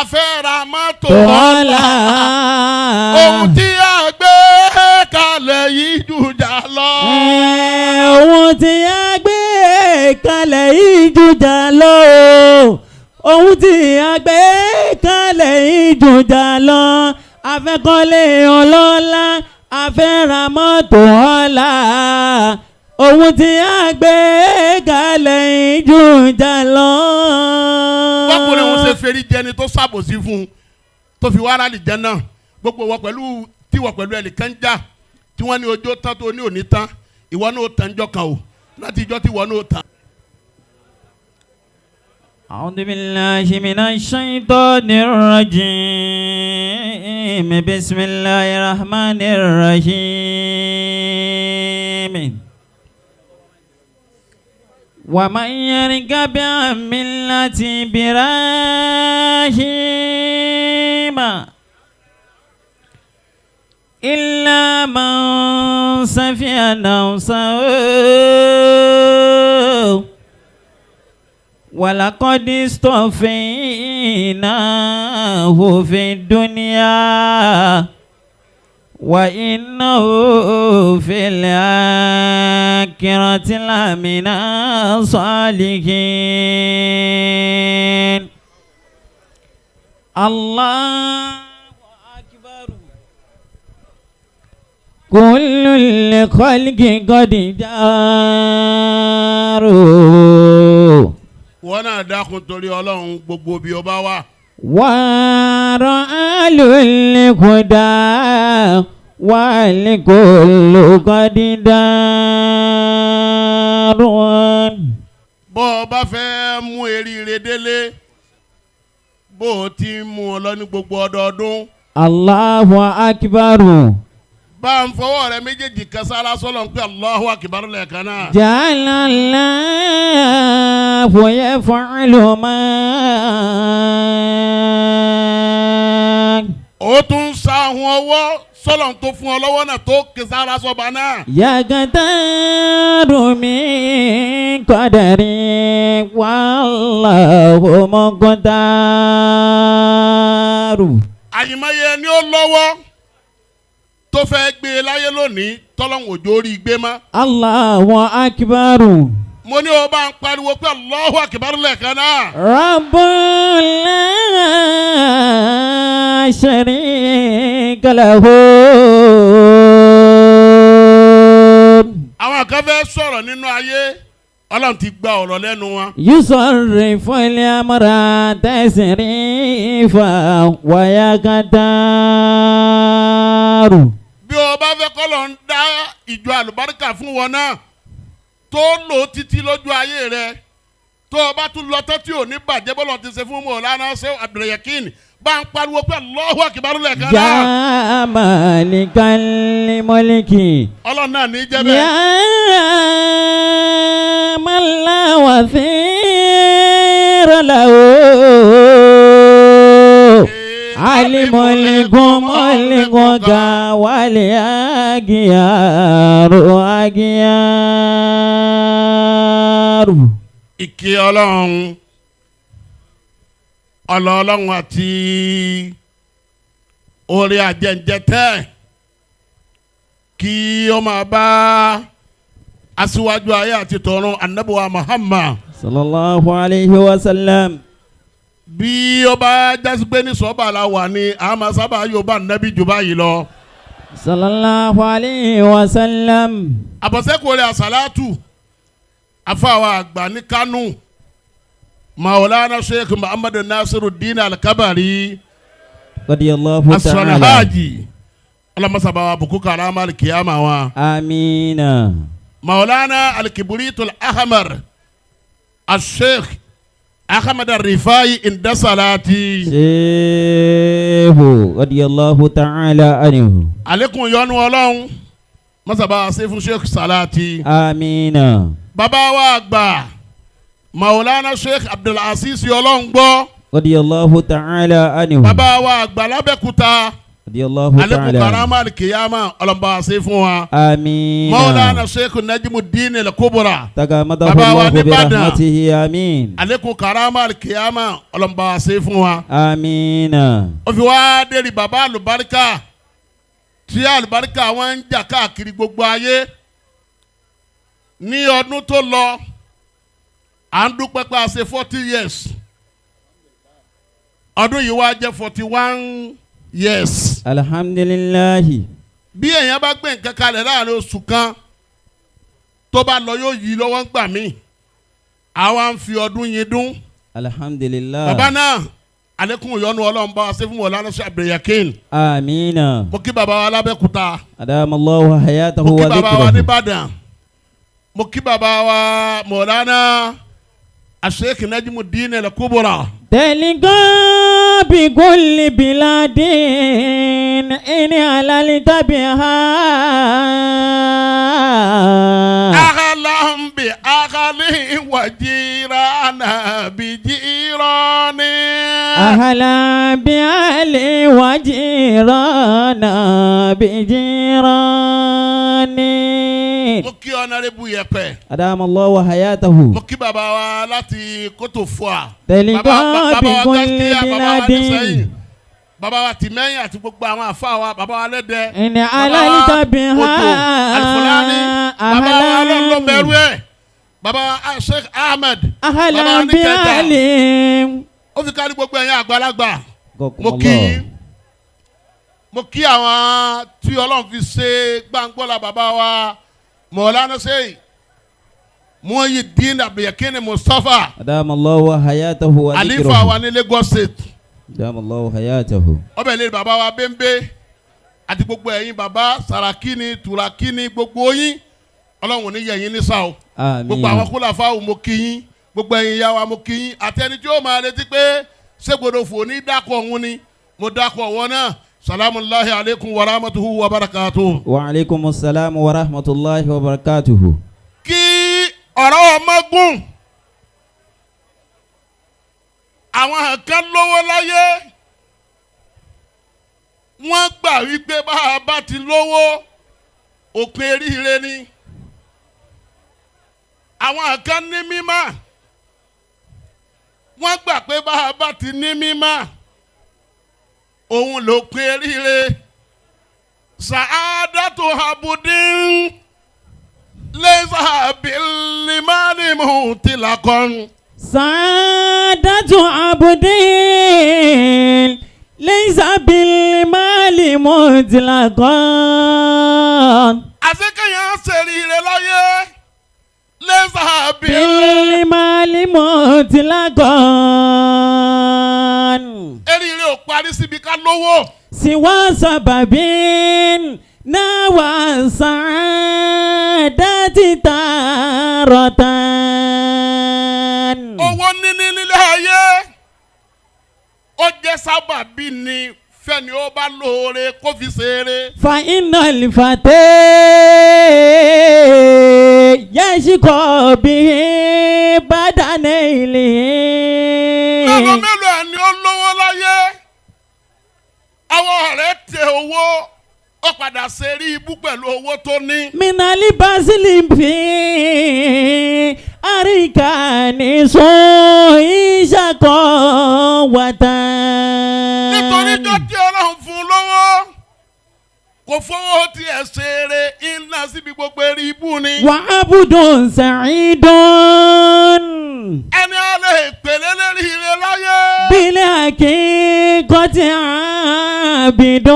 afẹ́ra mọ́tò ọ̀la ohun tí a gbé kalẹ̀ yìí jùjà lọ. ohun tí a gbé kalẹ̀ yìí jùjà lọ. ohun tí a gbé kalẹ̀ yìí jùjà lọ. afẹ́kọ́lé ọlọ́lá afẹ́ra mọ́tò ọ̀la ohun tí a gbé kalẹ̀ yìí jùjà lọ. bákùnrin òun ṣe fẹ́rí jẹni tó ṣàbòsí fún un tó fi wá rálì jẹ náà gbogbo wọ pẹ̀lú tíwọ̀ pẹ̀lú ẹnìkan jà tí wọ́n ní ọjọ́ tán tó ní òní tán ìwọ náà ó tán jọ kan o láti ìjọ tí ìwọ náà ó tán. A'udhu billahi minash shaitanir rajim. Bismillahir rahmanir rahim. Wa man yargab an millati Ibrahima illa man safiha nafsahu walaqad istafaynahu fid dunya wa innahu fil akhirati lamina salihin. Allahu akbar. Kullul khalqi qad jaru. wọ́n náà dákun torí ọlọ́run gbogbo bí ọba wà. wàrà alùlẹ̀kùdà wàlẹ̀kùlù qad jaru. bọ́ ọ bá fẹ́ mú eríire délé bó o ti mú ọ lọ ní gbogbo ọdọọdún. Allahu akbar. bá ń fọwọ́ rẹ méjèèjì kan sára sọ́lọ́ ń pè Allahu akbar lẹ́ẹ̀kan náà. Allahu yaf'alu ma. ó tún ń sa àwọn ọwọ́ sọ́lọ́ tó fún ọ lọ́wọ́ náà tó ké sára sọ́ba náà. Yagataru min qadari wallahu muqtaru. àyìnmáyé ni ó lọ́wọ́ tó fẹ́ gbé e láyé lónìí tọ́lọ́hún òjò orí gbé má. Allahu akbar. mo ní o bá ń pariwo pé Allahu akbar lẹ́ẹ̀kan náà. Rabbul la sharika lahu. àwọn kan fẹ́ sọ̀rọ̀ nínú ayé ọlọ́run ti gba ọ̀rọ̀ lẹ́nu wọn. Yusarrifu al-amra tasrifa wa yaqtaru. bí o bá fẹ́ kọ́lọ̀ ń dá ìjọ àlùbáríkà fún wọn náà tó lò ó títí lójú ayé rẹ tó o bá tún lọ tán tí ò ní bàjẹ́ bọ́lọ̀ ti ṣe fún Mawlana Sheikh Abdulyekeen bá ń pariwo pé Allahu akbar lẹ́ẹ̀kan náà. Ya malikal mulki. ọlọ́run náà ní í jẹ́ bẹ́ẹ̀. Ya man la wathira lahu. Alimul mulkuka wal agiyaru. ìkẹ́ ọlọ́run ọlọ́run àti orí àjẹjẹtẹ́ kí ó máa bá aṣíwájú ayé àti tọ̀run Ànábì wa Muhammad Sallallahu alayhi wa sallam. bí ó bá jásí pé ní sọ́ọ̀bà la wà ní àmà sábà yóò bá Nábì jù báyìí lọ. Sallallahu alayhi wa sallam. àbọ̀sẹ́kùnrin àsàlátù afáwa àgbà ní Kánò Mawlana Sheikh Muhammad Nasiruddin Al-Kabari Radiyallahu ta'ala. as-Salahaji alamasaba buku karama al-kiyama wa. Amina. Mawlana al-Kibritul Ahmar al-Sheikh Ahmad al-Rifai inda salati. Sheikhu radiyallahu ta'ala anhu. Alekun yọ́nú Ọlọ́run masaba sefu Sheikh salati. Amina. Bàbá wa àgbà Mawlana Sheikh Abdulaziz Ọlọ́run gbọ́. Radiyallahu ta'ala anhu. Bàbá wa àgbà l'Abẹ́òkúta. radiyallahu alekun ta'ala. karama alikiyama ọlọmọba ṣe fún wa. Amina. Mawlana Sheikh Najimuddin al-Kubra. tagamadahu Baba wa Allahu ní bi Ìbàdàn. rahmatihi amin. Alekun karama alikiyama ọlọmọba ṣe fún wa. Amina. Ó fi wá dérí baba alubarika tí alubarika wọn ń jà káàkiri gbogbo ayé. Ní ọdún tó lọ à ń dúpẹ́ pé a ṣe 40 years. Ọdún yìí wá jẹ́ 41 years. Alhamdulillahi. Bí èèyàn bá gbé nǹkan kalẹ̀ láàrin oṣù kan tó bá lọ yóò yí lọ́wọ́ ń gbà mí. Àwa ń fi ọdún yìí dún. Alhamdulillah. Bàbá náà alekun ìyọ́nú Ọlọ́run bá wa ṣe fún Mawlana Sheikh Abdulyekeen. Amina. Mo kí bàbá wa lábẹ́kúta. Adamallahu hayatahu Mo kí wa bàbá wa ní dhikrahu. Ìbàdàn. Mo kí bàbá wa Mawlana Sheikh Najimuddin al-Kubra. تلقى بكل بلاد إن عللت بها أهلا بأهله وجيرانا بجيراني. أهلا بأهلي وجيرانا بجيراني. Mo kí Honorable Yẹpẹ. أدام الله حياته. Mo kí bàbá wa láti Kótòfúà. تلقى Bàbá wa بكل Gaskiya, bàbá wa بلاد Nísẹ̀yìn. Bàbá wa Tìmẹ́yìn àti gbogbo àwọn àfa wa, bàbá wa Lẹ́dẹ. إن Bàbá wa عللت بها Odò, Al-Fulani. Bàbá wa Ọlọ́run bẹ̀rù ẹ̀. Bàbá wa Sheikh Ahmed. Bàbá wa أهلا Níkẹjà. بأهلي. Ó fi kárí gbogbo ẹ̀yin àgbàlagbà. قوكم Mo kí الله. yín. Mo kí àwọn tí Ọlọ́run fi ṣe gbàngbọ́lá bàbá wa Mawlana Sheikh Muhyideen Abdulyekeen Mustapha. أدام الله حياته Khalifa wa وذكره. ní Lagos State. أدام الله حياته. Ọbẹ̀ lè bàbá wa Bẹ́ńbẹ́ àti gbogbo ẹ̀yin bàbá Sàràkí ni Tùràkí ni gbogbo yín. Ọlọ́run ní yẹ̀yìn ní sáà o. Gbogbo àwọn آمين. Khulafa o mo kí yín. Gbogbo ẹ̀yin ìyá wa mo kí yín. Àti ẹni tí ó máa retí pé ṣé Gbodofu ní dákọ̀ òun ni. Mo dákọ̀ wọn náà. Salamullahi alaikum wa rahmatuhu wa barakatuhu. وعليكم السلام ورحمة الله وبركاته. Kí ọ̀rọ̀ ọmọ gùn. Àwọn kan lówó láyé. Wọ́n gbà wípé bá a bá ti lówó òpin eríire ni. Àwọn kan ní mímọ́. Wọ́n gbà pé bá a bá ti ní mímọ́ òun ló pin eríire. Sa'adatu abudin laysa bil mali mutlaqan. سعادة عبد ليس بالمال مطلقا. Àṣekẹ́yàn ṣeríire láyé laysa bil. بالمال مطلقا. Eríire ò parí síbi ká lówó. سوى سبب نوى سعادة تارة. Owó níní nílé ayé ó jẹ́ sábàbí ni fẹ́ni ó bá lóore kó fi ṣeré. فإن الفتى يشكو به بدنيله. Mélòó mélòó ẹni ó lówó láyé àwọn ọ̀rẹ́ tẹ owó ó padà ṣe rí ibú pẹ̀lú owó tó ní. من البازل في أركان سوء شقوة. Nítorí tó tí Ọlọ́run fún lówó kò fowó tiẹ̀ ṣeré iná síbi gbogbo eré ibú ni. وعبد سعيد Ẹni á lè pèlè lérí ire láyé. بالحقيقة عابد.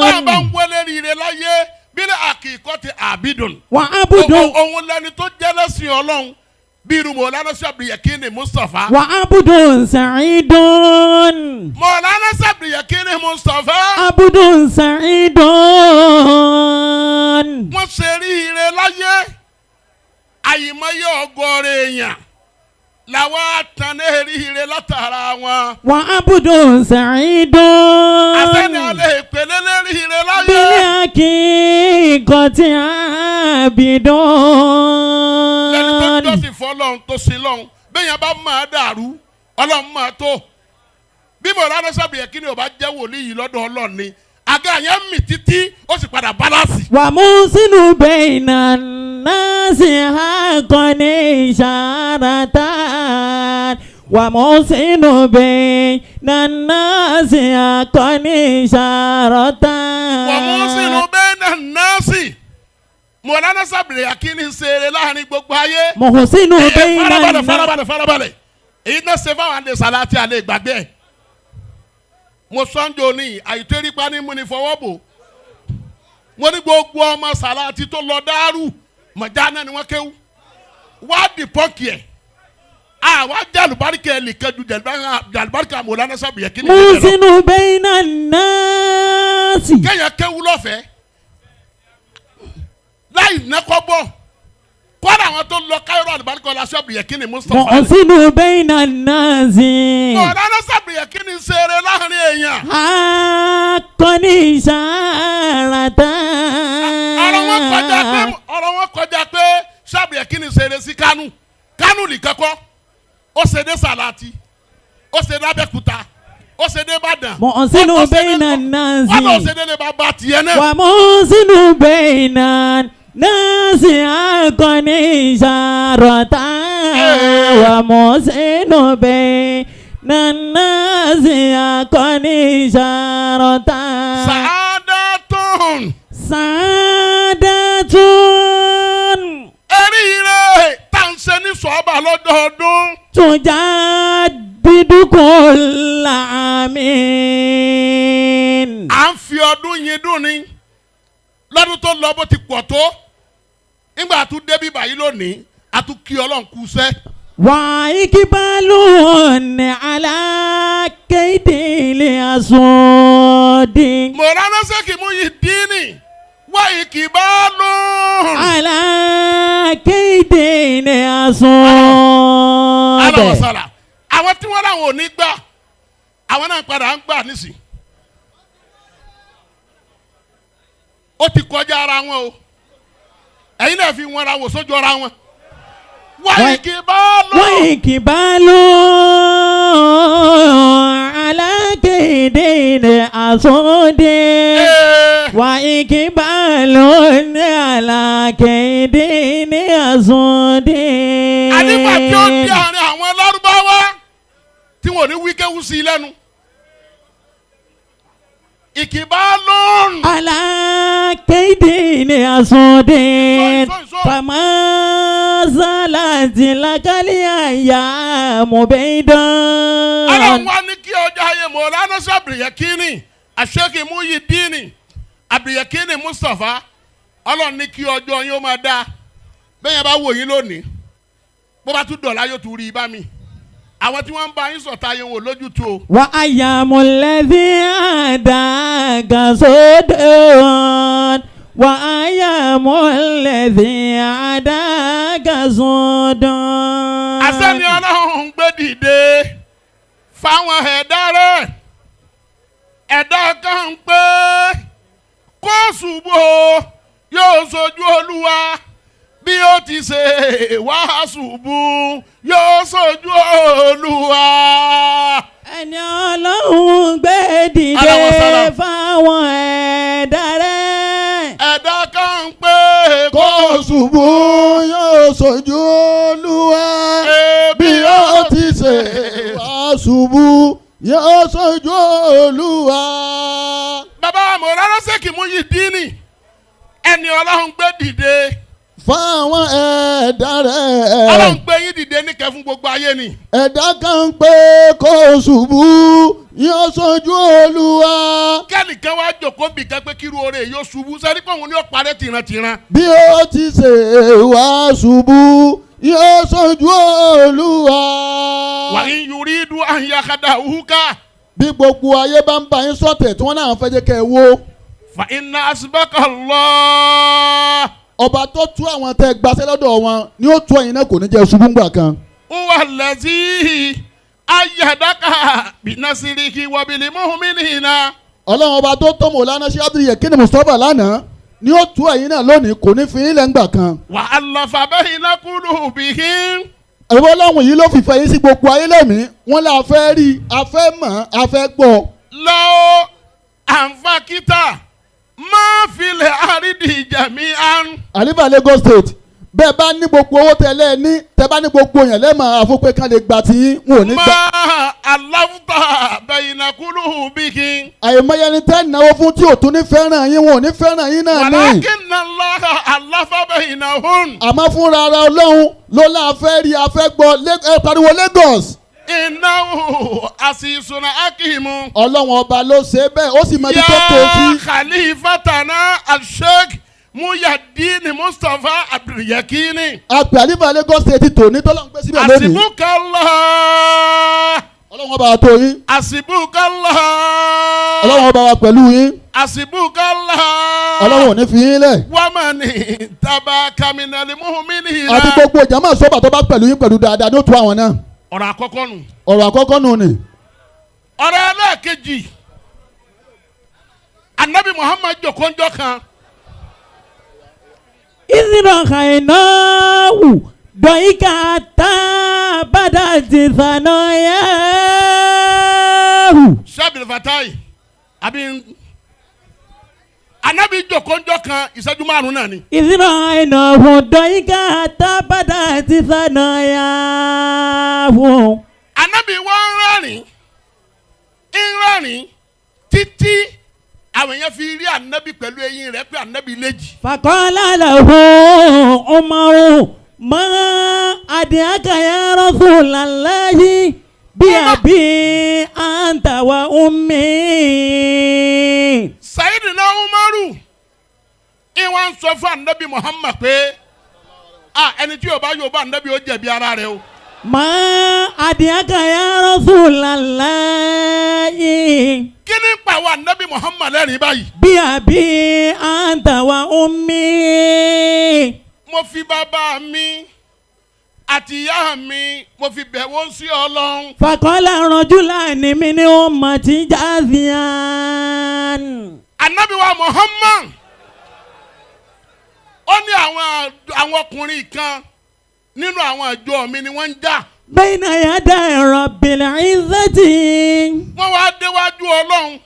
Bàbá ń wọlé rí ire láyé bílẹ̀ àkìkọ́ ti àbídùn. وعبد Òun lẹni tó jẹ́ lẹ́sìn Ọlọ́run bí irú Mawlana Sheikh Abdulyekeen Mustapha. وعبد سعيد. Mawlana Sheikh Abdulyekeen Mustapha. عبد سعيد. Wọ́n ṣe rí ire láyé àyìnmáyé ọgọ́rẹ̀ èèyàn làwọn àtàndé rí ire látara wọn. وعبد سعيد. Àsẹ́ni alẹ́ ìpele lérí ire láyé. بالحقيقة عابد. Lẹ́ni tó jọ́sìn fọ́lọ́run tó sin lọ́run bẹ́yẹn bá máa dàrú Ọlọ́run máa tó. bí Mawlana Sheikh Abdulyekeen ò bá jẹ́ wòlíì yìí lọ́dọ̀ Ọlọ́run ni àga yẹn mì títí ó sì padà bálàsì. wà mú sínú bẹ́ẹ̀nà náà sì há kan ní ìṣàràtà. wà mú sínú bẹ́ẹ̀nà náà sì há kan ní ìṣàràtà. wà mú sínú bẹ́ẹ̀nà náà sì. Mawlana Sheikh Abdulyekeen ń ṣeré láàrin gbogbo ayé. mọ̀ sínú bẹ́ẹ̀nà náà. farabalẹ̀ èyí náà ṣe fáwọn àdé sàlátì àlẹ́ ìgbàgbé ẹ̀. mo sọ́njọ́ ní àìtẹ́rí pa ní mo ní fọwọ́ bò. mo ní gbogbo ọmọ sàlátì tó lọ dàrú mọ̀jánà ni wọ́n kéwú. wá di pọ́ǹkì ẹ̀. àwa jàlùbáríkà ẹ̀ lè kẹ́jú jàlùbáríkà Mawlana Sheikh Abdulyekeen. mú sínú bẹ́ẹ̀nà náà sì. kéèyàn kéwú lọ́fẹ̀ẹ́. láì nẹ́kọ́ bọ̀. kọ́ra àwọn tó lọ káyọ̀rọ̀ àlùbáríkà ọ̀la Sheikh Abdulyekeen Mustapha. mọ̀ sínú bẹ́ẹ̀nà náà sì. Mawlana Sheikh Abdulyekeen ń ṣeré láàrin èèyàn. akọni ìṣàràtà. ọ̀rọ̀ wọn kọjá pé Sheikh Abdulyekeen ń ṣeré sí Kánú nìkan kọ́ ó ṣe dé Sàlátì ó ṣe dé Abẹ́òkúta ó ṣe dé Ìbàdàn. mọ̀ sínú bẹ́ẹ̀nà náà sì. wọ́n lọ ṣe dé lè bá bá tiẹ̀ náà. wà mọ̀ sínú bẹ́ẹ̀nà náà sì akọni ìṣàràtà. wà mọ̀ sínú bẹ́ẹ̀nà náà sì akọni ìṣàràtà. Sàádàtún. Sàádàtún. Eríire tá ń ṣe ní sọ́ọ́bà lọ́dọọdún. Tujà dídúkọ̀ làmín. à ń fi ọdún yìí dùn ni lọ́dún tó lọ bó ti pọ̀ tó nígbà tó débi báyìí lónìí a tún kí Ọlọ́run kú sẹ́. wà ikibalun ala kaidili asodi. Mawlana Sheikh Muhyideen wà ikibalun. ala kaidili asodi. alawasala àwọn tí wọ́n láwọn ò ní gbà àwọn náà padà ń gbà nísìn. ó ti kọjá ara wọn o ẹ̀yin náà fi wọn ra wò sójú ara wọn. wà ikibalun ala kaidili asodi. wà ikibalun ala kaidili asodi. ànígbà tí ó di àárín àwọn Lárúbáwá tí wọn ò ní wíkẹ́wù sí i lẹ́nu. Ikibalun. ala kaidili asodi. fama zalati lakali aya mubeidan. Ọlọ́run wá ní kí ọjọ́ ayé Mawlana Sheikh Abdulyekeen Sheikh Muhyideen Abdulyekeen Mustapha Ọlọ́run ní kí ọjọ́ yín ó máa dá bẹ́ẹ̀ yẹn bá wò yín lónìí bó bá tún dọ̀la yóò tún rí i bá mi àwọn tí wọ́n ń bá yín sọ̀tà yẹn wò lójútu o. wa ayamulladhi adaka sodon. wa ayamulladhi adaka sodon. Àṣẹ́ni Ọlọ́run ń gbé dìde fáwọn ẹ̀dá rẹ̀ ẹ̀dá kan ń pé kó ṣubú o yóò sojú Olúwa bí ó ti ṣe wá ṣubú yóò sojú Olúwa. ẹni Ọlọ́run gbé dìde fáwọn ẹ̀dá rẹ̀. ẹ̀dá kan ń pé kó ṣubú yóò sojú Olúwa bí ó ti ṣe wá ṣubú yóò sojú Olúwa. bàbá Mawlana Sheikh Muhyideen ẹni Ọlọ́run gbé dìde fáwọn ẹ̀dá Ọlọ́run rẹ̀. gbé yín dìde níkẹ́ fún gbogbo ayé ni. ẹ̀dá kan pé kó ṣubú yóò sojú Olúwa. kẹ́nìkan wá jòkó bì kan pé kíru oore yóò ṣubú sẹ́ni pé òun ni ó parẹ́ tìrantìran. bí ó ti ṣe wá ṣubú yóò sojú Olúwa. wa in yuridu an yakhda'uka bí gbogbo ayé bá ń bá yín sọ̀tẹ̀ tí wọ́n náà fẹ́ jẹ́ kẹ́ ẹ wó. fa inna asbaka Allah ọba tó tú àwọn tẹ́ gbaṣẹ́ lọ́dọ̀ wọn ni ó tú ẹ̀yin náà kò ní jẹ́ ṣubú ńgbà kan. huwa allazi ayyadaka binasrihi wa bil mu'minina. ọlọ́run ọba tó tó Mawlana Sheikh Abdulyekeen Mustapha lánàá ni ó tú ẹ̀yin náà lónìí kò ní fi yín lẹ́ ńgbà kan. wa allafa bayna qulubihim ìwọ lọ́hùn yìí ló fìfẹ́ yín sí gbogbo ayé lẹ́mìí wọ́n lè afẹ́ rí afẹ́ mọ̀ afẹ́ gbọ́. lọ́wọ́ àǹfààkìtà máa filẹ̀ àrídìí jẹ̀mí àrùn. Khalifa Lagos State bẹ́ẹ̀ bá ní gbogbo owó tẹ́lẹ̀ ní tẹ́ bá ní gbogbo yẹn lẹ́mọ̀ àfọ̀pẹ́ kan lè gbà tí wọn ò ní gbà. máa aláwùtà bẹ̀yìnàkúlù bíkì. àyèmọ́yẹ ni tẹ́ náwó fún tí ò tún ní fẹ́ràn yín wọn ò ní fẹ́ràn yín náà ní. wàlákìnnà lọ́hà aláfà bẹ̀yìnàhùn. àmọ́ fúnra ara ọlọ́run ló láfẹ́ rí afẹ́ gbọ́ ẹ pariwo Lagos. ìnáwó àṣìṣùnà akíìmù. ọlọ́run ọba ló ṣe bẹ́ẹ̀ ó sì mọ ibi tó tó sí. yá Khalifa tana al-Sheikh Muhyideen Mustapha Abdulyekeen. àpè Khalifa Lagos State tòní tọ́lọ́ ń gbé síbẹ̀ lónìí. àsìbùkálà. ọlọ́run ọba wa tó yín. àsìbùkálà. ọlọ́run ọba wa pẹ̀lú yín. àsìbùkálà. ọlọ́run ò ní fi yín lẹ̀. wàmánì tàbá kàmínàlì mu'minina. àti gbogbo jàmáà sọ́ba tó bá pẹ̀lú yín pẹ̀lú dáadáa ní ó tu àwọn náà. ọ̀rọ̀ àkọ́kọ́ nù. ọ̀rọ̀ àkọ́kọ́ nù ni. ọ̀rọ̀ ẹlẹ́ẹ̀kejì anabi Muhammad jòkóńjọ́ kan. ìdìrọ̀ kàìnáwù dọ̀yìkà tá bàdà ti sànà yẹ́rù. sábìlì fatai àbí anabi jòkóńjọ́ kan ìṣẹ́jú márùn-ún náà ni. ìdìrọ̀ kàìnáwù dọ̀yìkà tá bàdà ti sànà yẹ́rù. anabi wọ́n rẹ́rìn títí àwọn èèyàn fi rí anabi pẹ̀lú eyín rẹ̀ pé anabi léjì. fàkọ́lá làwọn Umaru mọ́ àdìyàkà ya Rasulallahi bí àbí anta wa ummi. Sayyidina Umaru ìwọ̀n ń sọ fún anabi Muhammad pé ẹni tí yóò bá anabi ó jẹ̀bi ara rẹ̀ o. mọ́ àdìyàkà ya Rasulallahi. kí ni pa wa anabi Muhammad lẹ́rìn báyìí. bí àbí anta wa ummi. mo fi bàbá mi àti ìyá mi mo fi bẹ̀wò sí Ọlọ́run. fàkọ́lá rajulani min ummati jaziyan. anabi wa Muhammad ó ní àwọn ọkùnrin kan nínú àwọn àjọ mi ni wọ́n ń jà. bayna yaday rabbil izzati. wọ́n wá déwájú Ọlọ́run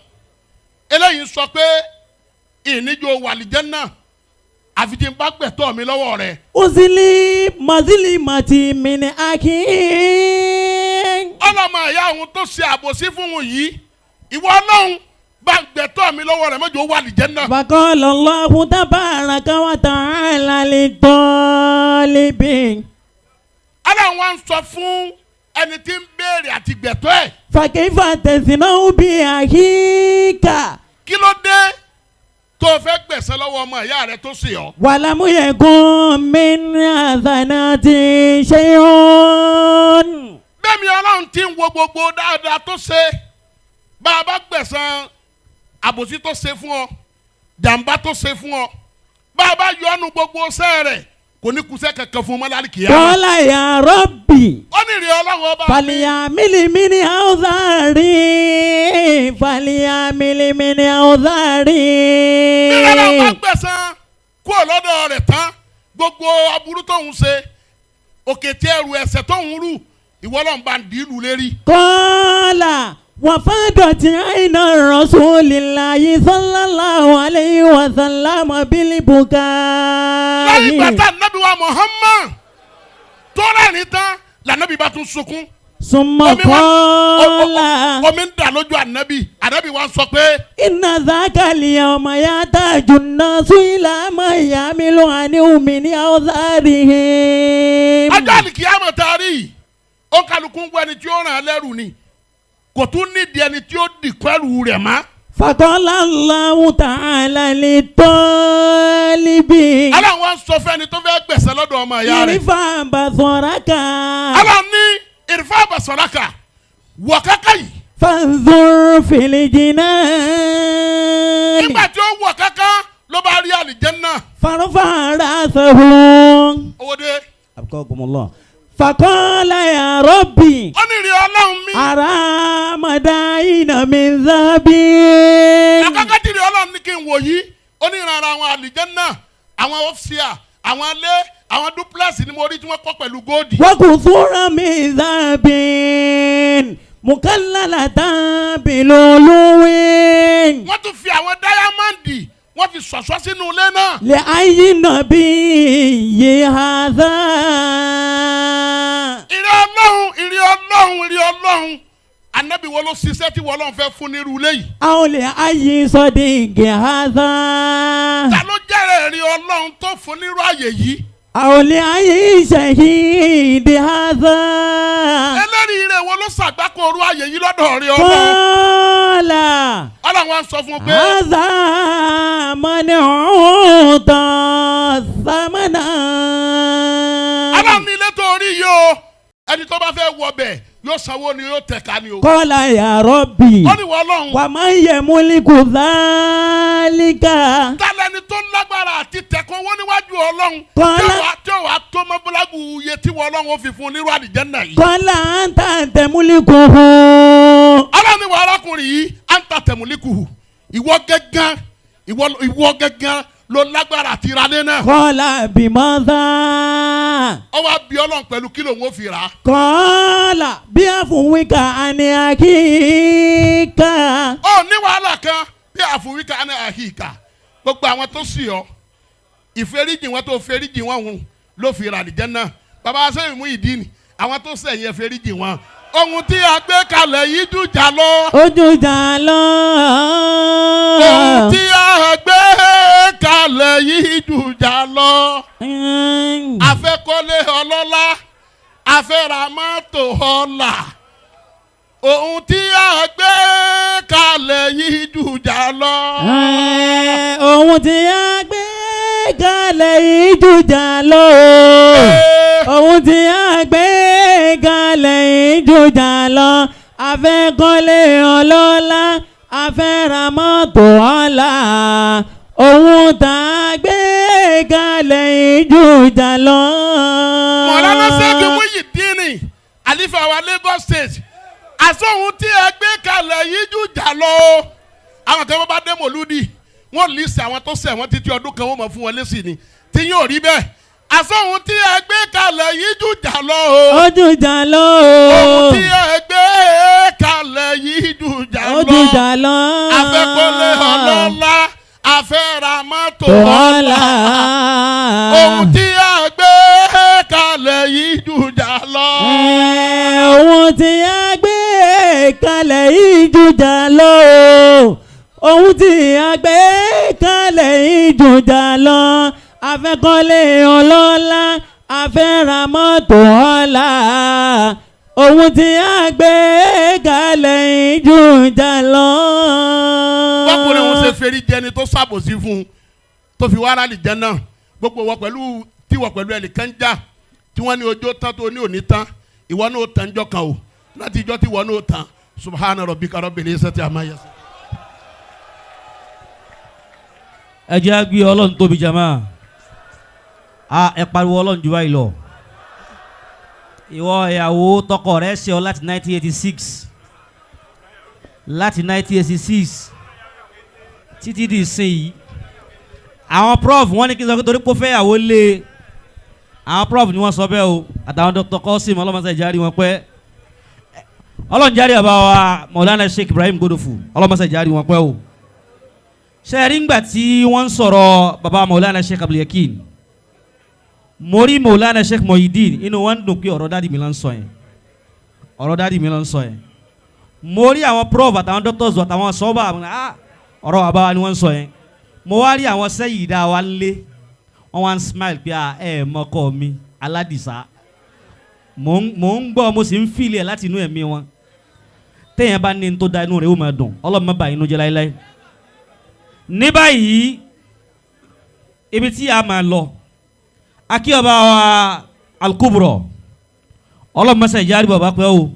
eléyìí sọ pé ìníjó wàlìjẹ́nà àfi tí n bá gbẹ̀tọ́ mi lọ́wọ́ rẹ̀. uzili mazilimati min aki. ọlọ́mọ ìyá òun tó ṣe àbòsí fún òun yìí ìwọ Ọlọ́run bá gbẹ̀tọ́ mi lọ́wọ́ rẹ̀ mọ́jọ́ wàlìjẹ́nà. faqala Allahu tabaraka wa ta'ala li-talibi. Ọlọ́run wá ń sọ fún ẹni tí ń béèrè àti gbẹ̀tọ́ ẹ̀. fa kayfa tasna'u bi akhika. kí ló dé tó o fẹ́ gbẹ̀sẹ̀ lọ́wọ́ ọmọ ìyá rẹ tó ṣe ọ́. walam yakun min hasanati shay'un. bẹ́ẹ̀ni Ọlọ́run ti ń wo gbogbo dáadáa tó ṣe bá a bá gbẹ̀san àbòsí tó ṣe fún ọ jàǹbá tó ṣe fún ọ bá a bá yọ ọ́nù gbogbo ṣẹ́ rẹ̀ kò ní kùsẹ́ kankan fún ọmọ lárí kìí. qala ya rabbi. ó ní ìrìn Ọlọ́run ọba. faliyamili mini awzari. faliyamili mini awzari. bí Ọlọ́run bá gbẹ̀san kúrò lọ́dọ̀ rẹ̀ tán gbogbo aburú tóun ṣe òkè tí ẹrù ẹ̀ṣẹ̀ tóun rù ìwọ Ọlọ́run bá ń dìílù lérí. qala wafadati aina rasulillahi sallallahu alayhi wa sallam bilibukai. lẹ́yìn bàtà nàbí wa Muhammad tó rẹ́rìn tán lànàbí bá tún sunkún. summa qala. omi ń dà lójú ànábì wa sọ pé. inna dhaka al-yawma yahtaju an-nasu ila ma yamilu anhu min awzarihim. ọjọ́ àlìkìyàmọ̀ taari ó kálukú ń gbọ́ ẹni tí ó ràn án lẹ́rù ni kò tún nídìí ẹni tí ó dìkọ́ ẹrù rẹ̀ mọ́. faqala Allahu ta'ala li-talibi. aláwọ̀ ń sọ fẹ́ni tó fẹ́ gbẹ̀sẹ̀ lọ́dọ̀ ọmọ ìyá rẹ̀. irfa basaraka. aláwọ̀ ní irfa basaraka wọ̀ kákà yìí. fanzur fil jinan. nígbà tí ó wọ̀ kákà ló bá rí àlìjẹ́nnà. farfa ra'sahu. owó dé. abqakumullah. faqala ya rabbi. ó ní ìrìn Ọlọ́run mi. ara madaina min zahabi. àkọ́kọ́ tí ìrìn Ọlọ́run ní kí n wò yìí ó ní ìrìn ara àwọn àlìjẹ́nnà àwọn ọ́fíà àwọn alẹ́ àwọn duplex ni mo rí tí wọ́n kọ́ pẹ̀lú góòdì. وقصورا من ذهب مكللة بلؤلؤ wọ́n tún fi àwọn dáyámọ́ǹdì wọ́n fi ṣọ̀ṣọ́ sínú ilé náà. لأي نبي هذا ìrì ọlọ́run anabi wo ló ṣiṣẹ́ tí wọ́n lọ́n fẹ́ fún nírú ilé yìí. أو لأي صديق هذا ta ló jẹ́rẹ̀ ìrì ọlọ́run tó fún nírú àyè yìí. أو لأي شهيد هذا ẹlẹ́rìí rẹ̀ wo ló ṣàgbákò orú àyè yìí lọ́dọ̀ rí ọlọ́run. قال ọlọ́run wa sọ fún un pé. هذا من أعطى ثمنا ọlọ́run ní ilé tó rí yìí o ẹni tó bá fẹ́ wọ bẹ̀ yóò sanwó ni yóò tẹ̀ka ni o. قال يا ربي ó ní wọ́n ọlọ́run. ومن يملك ذلك tálẹ́ni tó lágbára àti tẹ̀kọ́ owó níwájú ọlọ́run. Kọ́lá. tí ó wàá tó mọ́búlágù iye tí wọ́n ọlọ́run ó fi fún un nírú àlìjẹ́nnà yìí. قال أنت تملكه ọlọ́run ní wọ́n arákùnrin yìí à ń ta tẹ̀mùlíkù ìwọ gẹ́gẹ́ ló lágbára àti ìrànlẹ́ náà. قال بماذا ó wá bí ọlọ́run pẹ̀lú kí lòun ó fi rà á. قال بعفوك عن أخيك ó ní wàhálà kan bí àfùwíkà ní àhìkà gbogbo àwọn tó sì ọ ìfẹ́ríjì wọn tó fẹ́ríjì wọn hùn ló fi rà àlìjẹ́nnà. bàbá sẹ́yìn Muhyideen àwọn tó sẹ̀yìn fẹ́ríjì wọn. ohun tí a gbé kalẹ̀ yìí dùjà lọ. ojújà lọ. ohun tí a gbé kalẹ̀ yìí dùjà lọ. afẹ́kọ́lé ọlọ́lá afẹ́ra mọ́tò ọ̀la. ohun tí a gbé kalẹ̀ yìí dùjà lọ. ohun tí a gbé kalẹ̀ yìí dùjà lọ. ohun tí a gbé kalẹ̀ yìí dùjà lọ. afẹ́kọ́lé ọlọ́lá afẹ́ra mọ́tò ọ̀la. ohun tá a gbé kalẹ̀ yìí dùjà lọ. Mọ̀lánà Sheikh Muhyideen Khalifa wa Lagos State àsọ̀hún tí ẹ gbé kalẹ̀ yìí dùjà lọ. àwọn kan bá dé mòlúdì wọ́n lè ṣe àwọn tó ṣẹ̀ wọ́n títí ọdún kan wọ́n mọ̀ fún wọn lésì ni tí yóò rí bẹ́ẹ̀ àsọ̀hún tí ẹ gbé kalẹ̀ yìí dùjà lọ. ó dùjà lọ. ohun tí ẹ gbé kalẹ̀ yìí dùjà lọ. ó dùjà lọ. afẹ́kọ́lé ọlọ́lá afẹ́ra mọ́tò ọ̀la. ohun tí a gbé kalẹ̀ yìí dùjà lọ. ohun tí a gbé kalẹ̀ yìí dùjà lọ. ohun tí a gbé kalẹ̀ yìí dùjà lọ. afẹ́kọ́lé ọlọ́lá afẹ́ra mọ́tò ọ̀la. ohun tí a gbé kalẹ̀ yìí dùjà lọ. bọ́kùnrin òun ṣe fẹ́rí jẹni tó ṣàbòsí fún un tó fi wá rálì jẹ náà gbogbo wọ pẹ̀lú tíwọ̀ pẹ̀lú ẹnìkan jà tí wọ́n ní ọjọ́ tán tó ní òní tán ìwọ náà ó tán jọ kan o láti ìjọ tí ìwọ náà ó tán subhana rabbika rabbil izzati amma yasifun. ẹ jẹ́ á gbé ọlọ́run tóbi jama ẹ pariwo ọlọ́run jù báyìí lọ. ìwọ ìyàwó tọkọ rẹ ṣe ọ láti 1986 láti 1986 títí di ìsìn yìí àwọn prof wọ́n ní kí n sọ pé torí pé ó fẹ́ ìyàwó lé àwọn prof ni wọ́n sọ bẹ́ẹ̀ o àtàwọn Dr. Qasim ọlọ́mọṣẹ́ ìjárí wọn pẹ́ ọlọ́run járí àbá wa Mawlana Sheikh Ibrahim Gbodofu ọlọ́mọṣẹ́ ìjárí wọn pẹ́ o ṣe rí ngbà tí wọ́n ń sọ̀rọ̀ baba Mawlana Sheikh Abdulyekeen mo rí Mawlana Sheikh Muhyideen inú wọn dùn pé ọ̀rọ̀ dáàdì mi ló ń sọ yẹn ọ̀rọ̀ dáàdì mi ló ń sọ yẹn mo rí àwọn prof àtàwọn doctors àtàwọn sọ́ọ́bà ọ̀rọ̀ àbáwá ni wọ́n ń sọ yẹn mo wá rí àwọn sẹ́yìn dá wa lé wọ́n wá ń smile pé ẹ mọ́kọ́ mi aládìsá mò ń gbọ́ mo sì ń fìlẹ̀ láti inú ẹ̀mí wọn téèyàn bá ní tó da inú rẹ̀ ó máa dùn ọlọ́run má bà inú jẹ́ láéláé ní báyìí ibi tí a máa lọ akí ọba wa Al-Kubra ọlọ́run mọ́sá ìjárí bàbá pẹ́ o